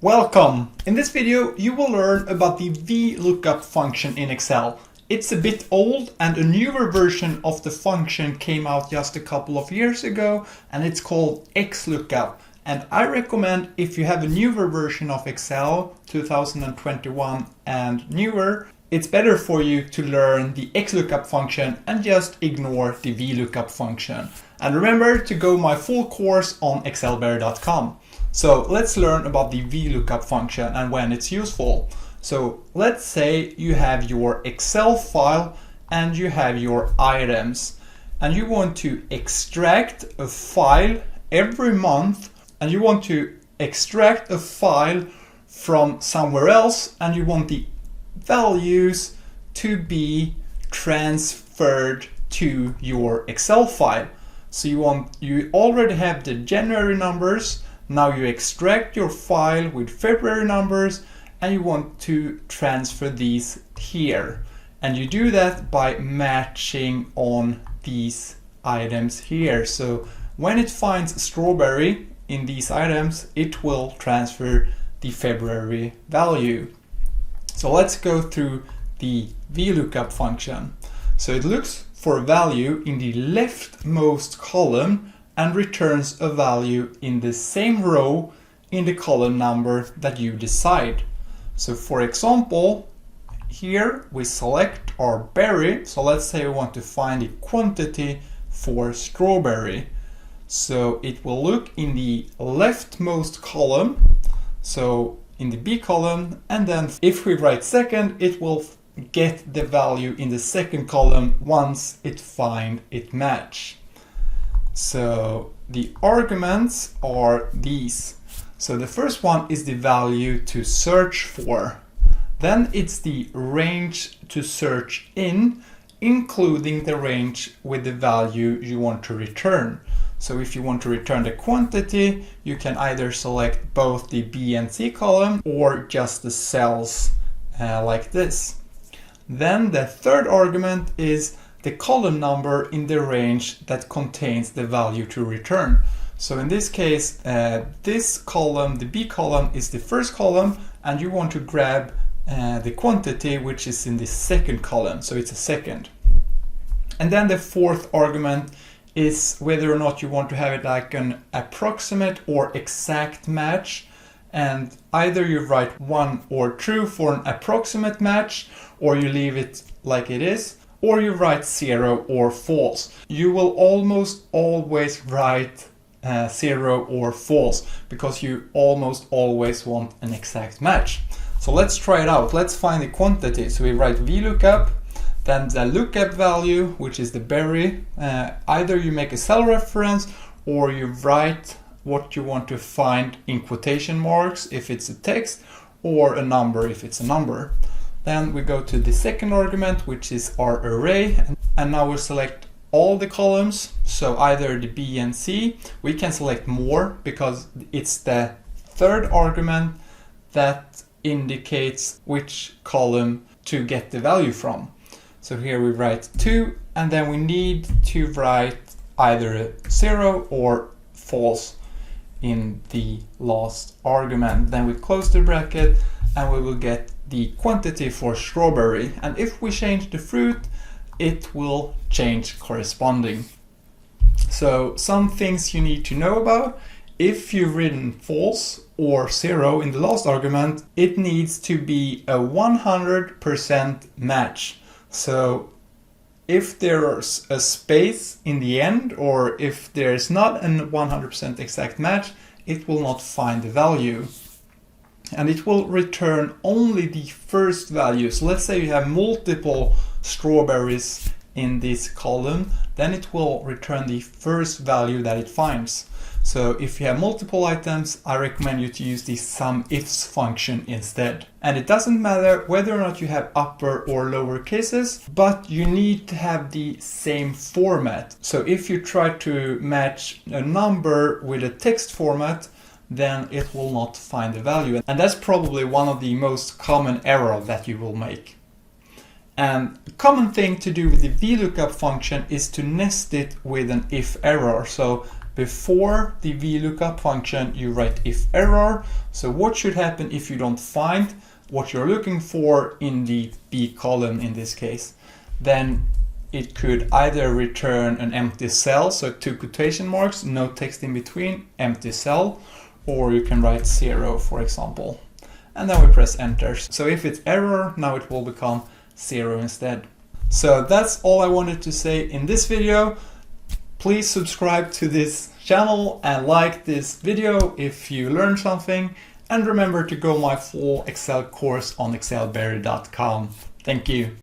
Welcome! In this video you will learn about the VLOOKUP function in Excel. It's a bit old and a newer version of the function came out just a couple of years ago, and it's called XLOOKUP. And I recommend, if you have a newer version of Excel 2021 and newer, it's better for you to learn the XLOOKUP function and just ignore the VLOOKUP function. And remember to go my full course on excelberry.com. So let's learn about the VLOOKUP function and when it's useful. So let's say you have your Excel file and you have your items, and you want to extract a file every month, and you want to extract a file from somewhere else, and you want the values to be transferred to your Excel file. So you already have the January numbers. Now you extract your file with February numbers and you want to transfer these here. And you do that by matching on these items here. So when it finds strawberry in these items, it will transfer the February value. So let's go through the VLOOKUP function. So it looks for a value in the leftmost column and returns a value in the same row in the column number that you decide. So for example, here we select our berry. So let's say we want to find a quantity for strawberry. So it will look in the leftmost column, so in the B column, and then if we write second, it will get the value in the second column once it finds it match. So the arguments are these. So the first one is the value to search for. Then it's the range to search in, including the range with the value you want to return. So if you want to return the quantity, you can either select both the B and C column or just the cells like this. Then the third argument is the column number in the range that contains the value to return. So in this case, this column, the B column, is the first column, and you want to grab the quantity which is in the second column, so it's a second. And then the fourth argument is whether or not you want to have it like an approximate or exact match, and either you write 1 or true for an approximate match, or you leave it like it is, or you write 0 or false. You will almost always write 0 or false because you almost always want an exact match. So let's try it out. Let's find the quantity. So we write VLOOKUP, then the lookup value, which is the berry. Either you make a cell reference or you write what you want to find in quotation marks if it's a text, or a number if it's a number. Then we go to the second argument, which is our array, and now we'll select all the columns, so either the B and C. We can select more because it's the third argument that indicates which column to get the value from. So here we write 2, and then we need to write either a 0 or false in the last argument. Then we close the bracket and we will get the quantity for strawberry. And if we change the fruit, it will change corresponding. So some things you need to know about: if you've written false or 0 in the last argument, it needs to be a 100% match. So if there's a space in the end, or if there's not a 100% exact match, it will not find the value. And it will return only the first value. So let's say you have multiple strawberries in this column, then it will return the first value that it finds. So if you have multiple items, I recommend you to use the SUMIFS function instead. And it doesn't matter whether or not you have upper or lower cases, but you need to have the same format. So if you try to match a number with a text format, then it will not find the value. And that's probably one of the most common errors that you will make. And a common thing to do with the VLOOKUP function is to nest it with an if error. So before the VLOOKUP function, you write if error. So what should happen if you don't find what you're looking for in the B column in this case? Then it could either return an empty cell, so 2 quotation marks, no text in between, empty cell, or you can write 0, for example. And then we press enter. So if it's error, now it will become 0 instead. So that's all I wanted to say in this video. Please subscribe to this channel and like this video if you learned something. And remember to go my full Excel course on excelberry.com. Thank you.